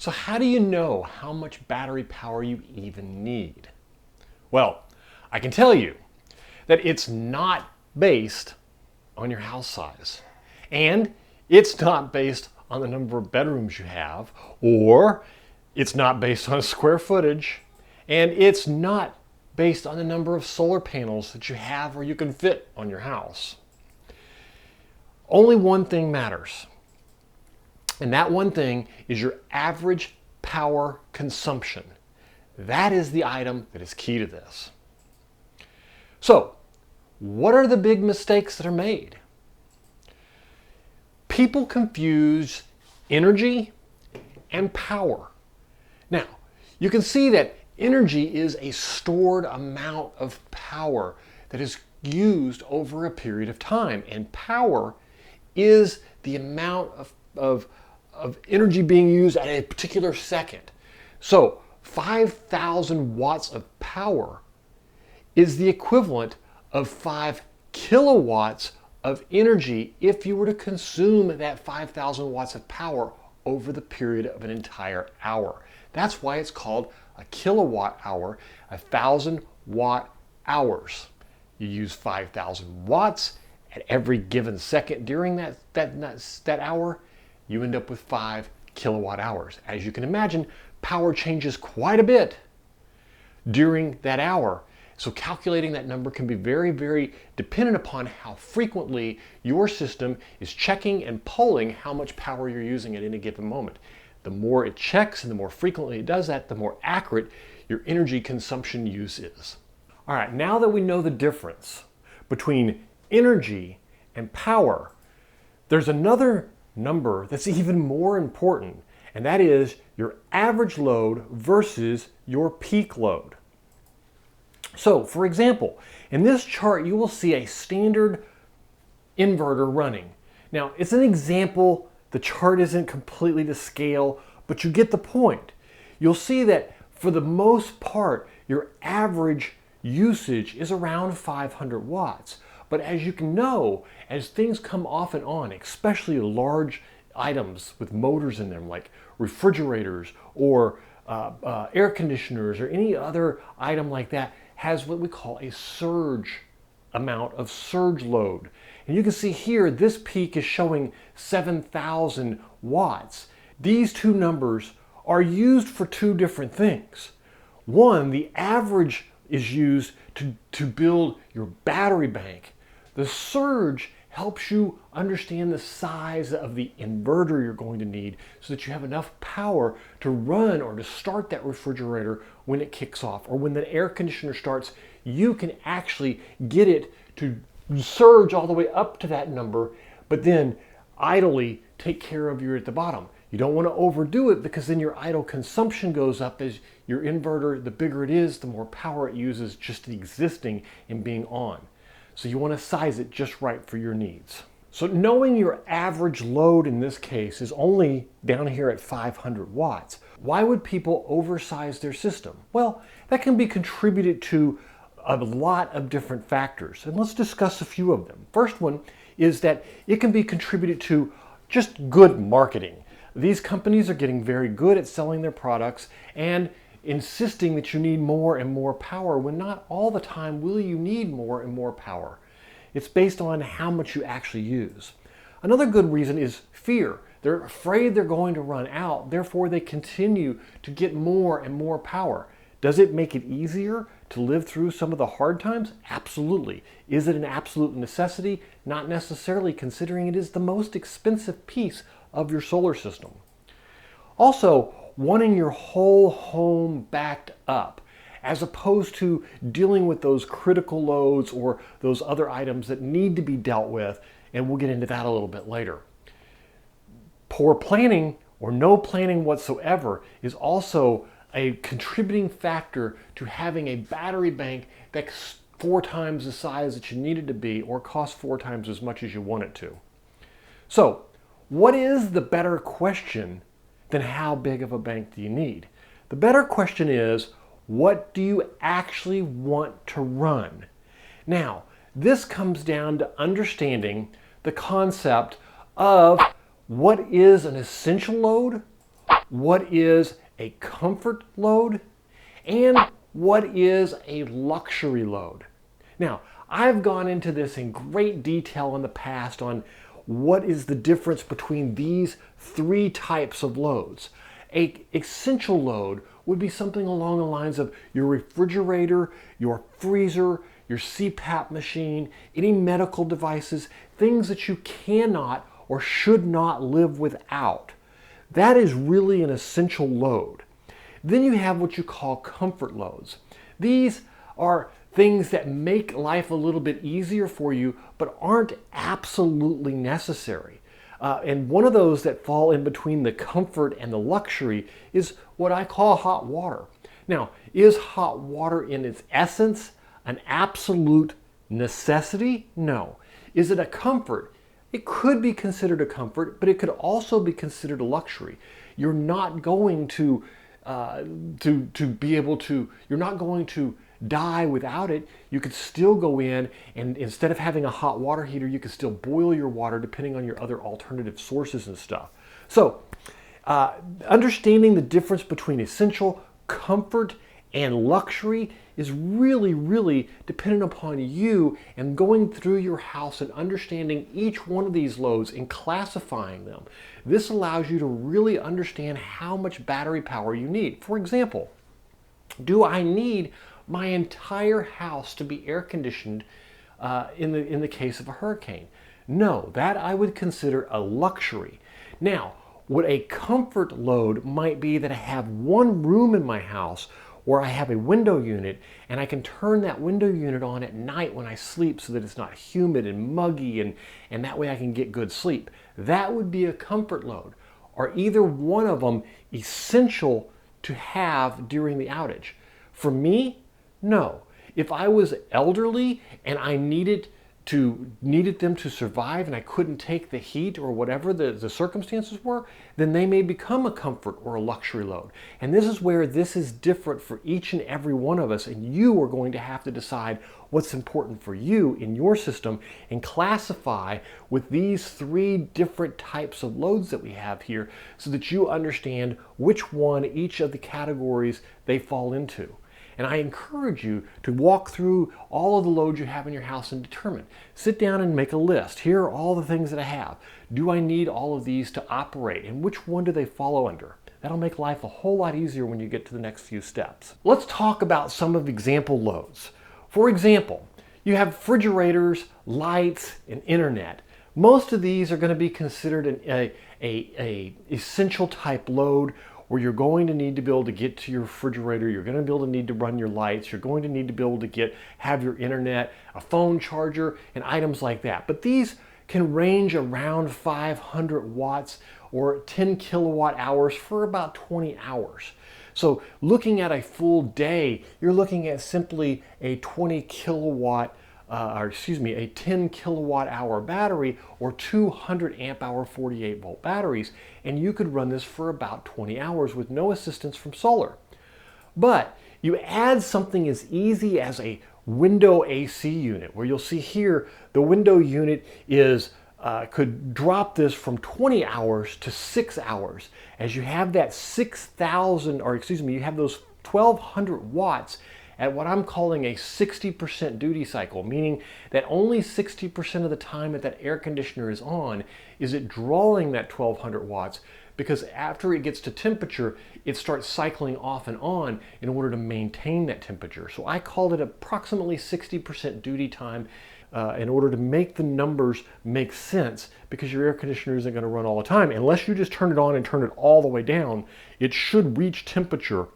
So how do you know how much battery power you even need? Well, I can tell you that it's not based on your house size. And it's not based on the number of bedrooms you have, or it's not based on square footage, and it's not based on the number of solar panels that you have or you can fit on your house. Only one thing matters, and that one thing is your average power consumption. That is the item that is key to this. So, what are the big mistakes that are made? People confuse energy and power. Now, you can see that energy is a stored amount of power that is used over a period of time, and power is the amount of energy being used at a particular second. So 5,000 watts of power is the equivalent of 5 kilowatts of energy if you were to consume that 5,000 watts of power over the period of an entire hour. That's why it's called a kilowatt hour, 1,000 watt hours. You use 5,000 watts at every given second during that hour, you end up with 5 kilowatt hours. As you can imagine, power changes quite a bit during that hour. So calculating that number can be very, very dependent upon how frequently your system is checking and polling how much power you're using at any given moment. The more it checks and the more frequently it does that, the more accurate your energy consumption use is. All right, now that we know the difference between energy and power, there's another number that's even more important, and that is your average load versus your peak load. So, for example, in this chart, you will see a standard inverter running. Now, it's an example. The chart isn't completely to scale, but you get the point. You'll see that for the most part, your average usage is around 500 watts. But as you can know, as things come off and on, especially large items with motors in them, like refrigerators or air conditioners or any other item like that, has what we call a surge amount of surge load. And you can see here, this peak is showing 7,000 watts. These two numbers are used for two different things. One, the average is used to build your battery bank. The surge helps you understand the size of the inverter you're going to need so that you have enough power to run or to start that refrigerator when it kicks off, or when the air conditioner starts, you can actually get it to surge all the way up to that number, but then idly take care of you at the bottom. You don't want to overdo it, because then your idle consumption goes up. As your inverter, the bigger it is, the more power it uses just existing and being on. So you want to size it just right for your needs. So knowing your average load in this case is only down here at 500 watts, why would people oversize their system? Well, that can be contributed to a lot of different factors, and let's discuss a few of them. First one is that it can be contributed to just good marketing. These companies are getting very good at selling their products and insisting that you need more and more power, when not all the time will you need more and more power. It's based on how much you actually use. Another good reason is fear. They're afraid they're going to run out, therefore they continue to get more and more power. Does it make it easier to live through some of the hard times? Absolutely. Is it an absolute necessity? Not necessarily, considering it is the most expensive piece of your solar system. Also, wanting your whole home backed up, as opposed to dealing with those critical loads or those other items that need to be dealt with, and we'll get into that a little bit later. Poor planning or no planning whatsoever is also a contributing factor to having a battery bank that's 4 times the size that you need it to be, or costs 4 times as much as you want it to. So, what is the better question than how big of a bank do you need? The better question is, what do you actually want to run? Now, this comes down to understanding the concept of what is an essential load, what is a comfort load and what is a luxury load. Now, I've gone into this in great detail in the past on what is the difference between these three types of loads. An essential load would be something along the lines of your refrigerator, your freezer, your CPAP machine, any medical devices, things that you cannot or should not live without. That is really an essential load. Then you have what you call comfort loads. These are things that make life a little bit easier for you, but aren't absolutely necessary. And one of those that fall in between the comfort and the luxury is what I call hot water. Now, is hot water in its essence an absolute necessity? No. Is it a comfort? It could be considered a comfort, but it could also be considered a luxury. You're not going to you're not going to die without it. You could still go in and instead of having a hot water heater, you could still boil your water depending on your other alternative sources and stuff. So understanding the difference between essential, comfort, and luxury is really, really dependent upon you and going through your house and understanding each one of these loads and classifying them. This allows you to really understand how much battery power you need. For example, do I need my entire house to be air conditioned in the case of a hurricane? No, that I would consider a luxury. Now, what a comfort load might be that I have one room in my house or I have a window unit and I can turn that window unit on at night when I sleep so that it's not humid and muggy and that way I can get good sleep. That would be a comfort load. Are either one of them essential to have during the outage? For me, no. If I was elderly and I needed them to survive and I couldn't take the heat or whatever the circumstances were, then they may become a comfort or a luxury load. And this is where this is different for each and every one of us, and you are going to have to decide what's important for you in your system and classify with these three different types of loads that we have here so that you understand which one each of the categories they fall into. And I encourage you to walk through all of the loads you have in your house and determine. Sit down and make a list. Here are all the things that I have. Do I need all of these to operate? And which one do they follow under? That'll make life a whole lot easier when you get to the next few steps. Let's talk about some of the example loads. For example, you have refrigerators, lights, and internet. Most of these are going to be considered an essential type load where you're going to need to be able to get to your refrigerator, you're going to be able to need to run your lights, you're going to need to be able to have your internet, a phone charger, and items like that. But these can range around 500 watts or 10 kilowatt hours for about 20 hours. So looking at a full day, you're looking at simply a 10 kilowatt hour battery or 200 amp hour 48 volt batteries, and you could run this for about 20 hours with no assistance from solar. But you add something as easy as a window AC unit, where you'll see here the window unit could drop this from 20 hours to 6 hours, as you have that you have those 1200 watts at what I'm calling a 60% duty cycle, meaning that only 60% of the time that air conditioner is on is it drawing that 1200 watts, because after it gets to temperature, it starts cycling off and on in order to maintain that temperature. So I called it approximately 60% duty time in order to make the numbers make sense, because your air conditioner isn't going to run all the time. Unless you just turn it on and turn it all the way down, it should reach temperature.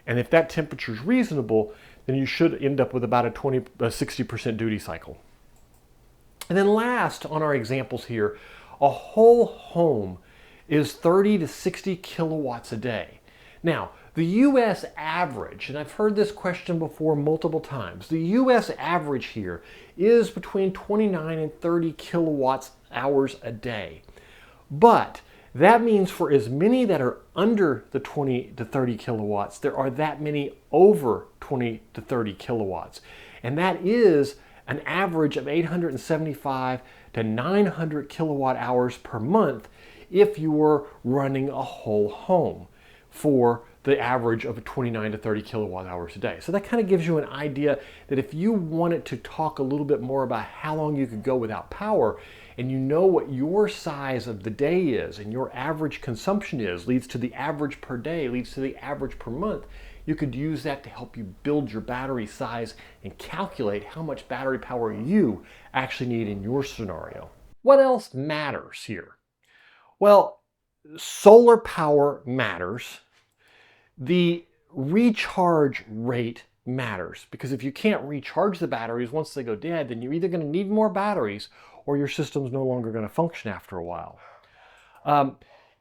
And if that temperature is reasonable, then you should end up with about a 60% duty cycle. And then last on our examples here, a whole home is 30 to 60 kilowatts a day. Now, the US average, and I've heard this question before multiple times, the US average here is between 29 and 30 kilowatts hours a day. But that means for as many that are under the 20 to 30 kilowatts, there are that many over 20 to 30 kilowatts. And that is an average of 875 to 900 kilowatt hours per month if you were running a whole home for the average of 29 to 30 kilowatt hours a day. So that kind of gives you an idea that if you wanted to talk a little bit more about how long you could go without power, and you know what your size of the day is and your average consumption is, leads to the average per day, leads to the average per month, you could use that to help you build your battery size and calculate how much battery power you actually need in your scenario. What else matters here? Well, solar power matters. The recharge rate matters, because if you can't recharge the batteries once they go dead, then you're either going to need more batteries or your system's no longer going to function after a while.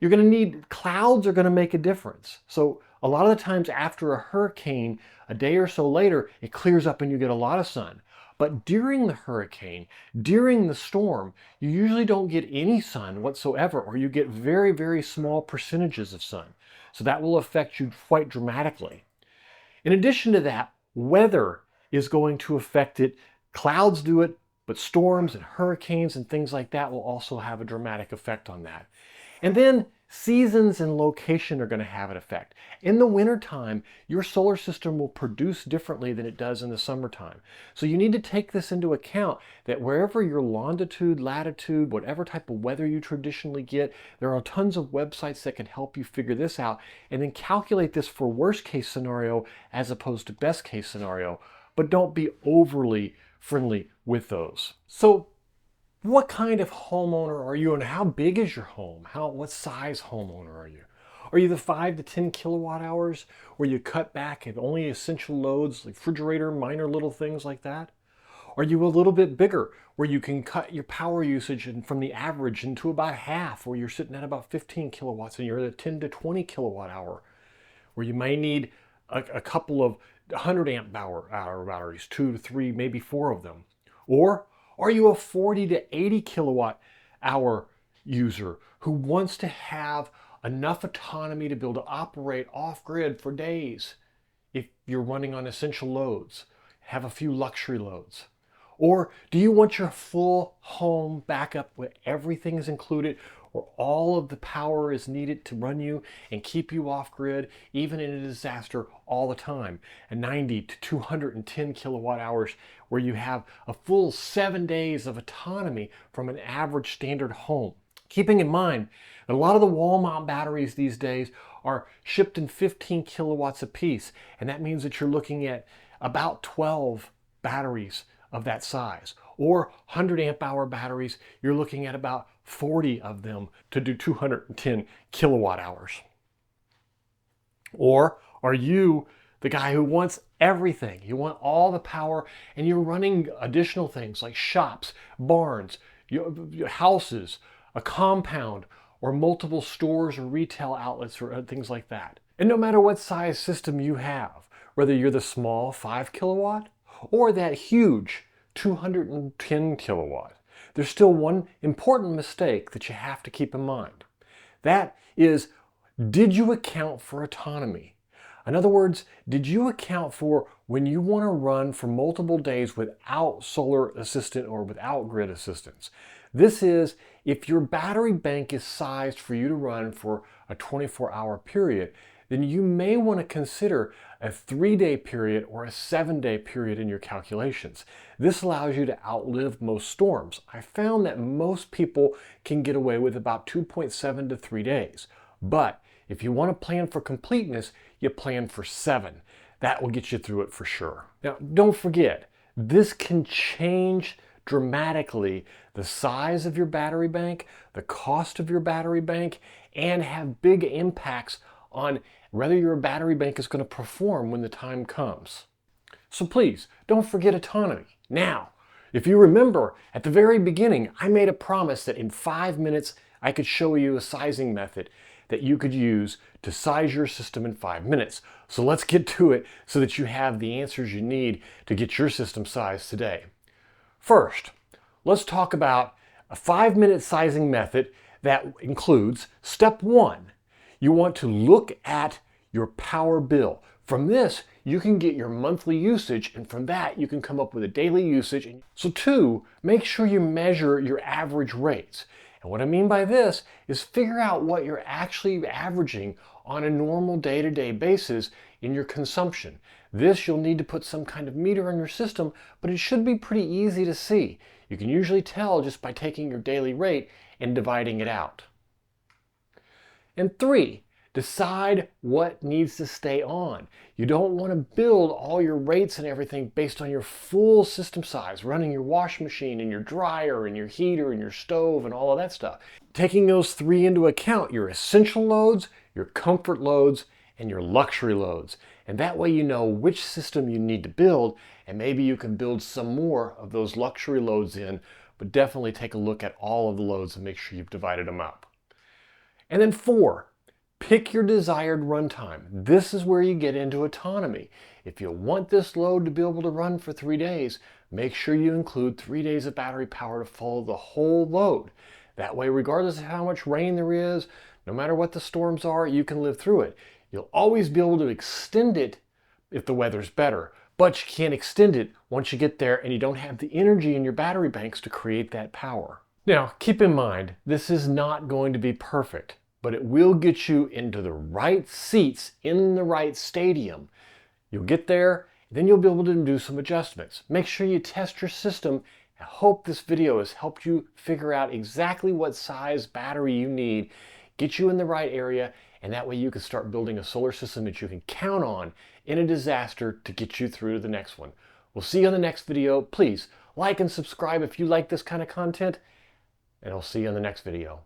You're going to need, clouds are going to make a difference. So a lot of the times after a hurricane, a day or so later, it clears up and you get a lot of sun. But during the hurricane, during the storm, you usually don't get any sun whatsoever, or you get very, very small percentages of sun. So that will affect you quite dramatically. In addition to that, weather is going to affect it. Clouds do it, but storms and hurricanes and things like that will also have a dramatic effect on that. And then seasons and location are going to have an effect. In the wintertime, your solar system will produce differently than it does in the summertime. So you need to take this into account, that wherever your longitude, latitude, whatever type of weather you traditionally get, there are tons of websites that can help you figure this out and then calculate this for worst case scenario as opposed to best case scenario. But don't be overly friendly with those. So what kind of homeowner are you, and how big is your home? What size homeowner are you? Are you the 5 to 10 kilowatt hours where you cut back at only essential loads like refrigerator, minor little things like that? Are you a little bit bigger where you can cut your power usage from the average into about half, where you're sitting at about 15 kilowatts and you're at a 10 to 20 kilowatt hour, where you may need a couple of 100 amp hour batteries, 2 to 3, maybe 4 of them? Or are you a 40 to 80 kilowatt hour user who wants to have enough autonomy to be able to operate off-grid for days if you're running on essential loads, have a few luxury loads? Or do you want your full home backup where everything is included, where all of the power is needed to run you and keep you off-grid, even in a disaster, all the time? And 90 to 210 kilowatt hours where you have a full 7 days of autonomy from an average standard home. Keeping in mind that a lot of the wall mount batteries these days are shipped in 15 kilowatts a piece, and that means that you're looking at about 12 batteries of that size. Or 100 amp hour batteries, you're looking at about 40 of them to do 210 kilowatt hours. Or are you the guy who wants everything? You want all the power, and you're running additional things like shops, barns, your houses, a compound, or multiple stores or retail outlets or things like that. And no matter what size system you have, whether you're the small 5 kilowatt or that huge 210 kilowatt, there's still one important mistake that you have to keep in mind. That is, did you account for autonomy? In other words, did you account for when you want to run for multiple days without solar assistant or without grid assistance? This is if your battery bank is sized for you to run for a 24-hour period, then you may want to consider a 3-day period or a 7-day period in your calculations. This allows you to outlive most storms. I found that most people can get away with about 2.7 to 3 days. But if you want to plan for completeness, you plan for 7. That will get you through it for sure. Now, don't forget, this can change dramatically the size of your battery bank, the cost of your battery bank, and have big impacts on whether your battery bank is going to perform when the time comes. So please, don't forget autonomy. Now, if you remember, at the very beginning, I made a promise that in 5 minutes, I could show you a sizing method that you could use to size your system in 5 minutes. So let's get to it so that you have the answers you need to get your system sized today. First, let's talk about a 5-minute sizing method that includes step 1. You want to look at your power bill. From this, you can get your monthly usage, and from that, you can come up with a daily usage. So 2, make sure you measure your average rates. And what I mean by this is figure out what you're actually averaging on a normal day-to-day basis in your consumption. This you'll need to put some kind of meter on your system, but it should be pretty easy to see. You can usually tell just by taking your daily rate and dividing it out. And 3, decide what needs to stay on. You don't want to build all your rates and everything based on your full system size, running your wash machine and your dryer and your heater and your stove and all of that stuff. Taking those 3 into account, your essential loads, your comfort loads, and your luxury loads. And that way you know which system you need to build, and maybe you can build some more of those luxury loads in, but definitely take a look at all of the loads and make sure you've divided them up. And then 4, pick your desired runtime. This is where you get into autonomy. If you want this load to be able to run for 3 days, make sure you include 3 days of battery power to follow the whole load. That way, regardless of how much rain there is, no matter what the storms are, you can live through it. You'll always be able to extend it if the weather's better, but you can't extend it once you get there and you don't have the energy in your battery banks to create that power. Now, keep in mind, this is not going to be perfect, but it will get you into the right seats in the right stadium. You'll get there, then you'll be able to do some adjustments. Make sure you test your system. I hope this video has helped you figure out exactly what size battery you need, get you in the right area, and that way you can start building a solar system that you can count on in a disaster to get you through to the next one. We'll see you on the next video. Please like and subscribe if you like this kind of content, and I'll see you on the next video.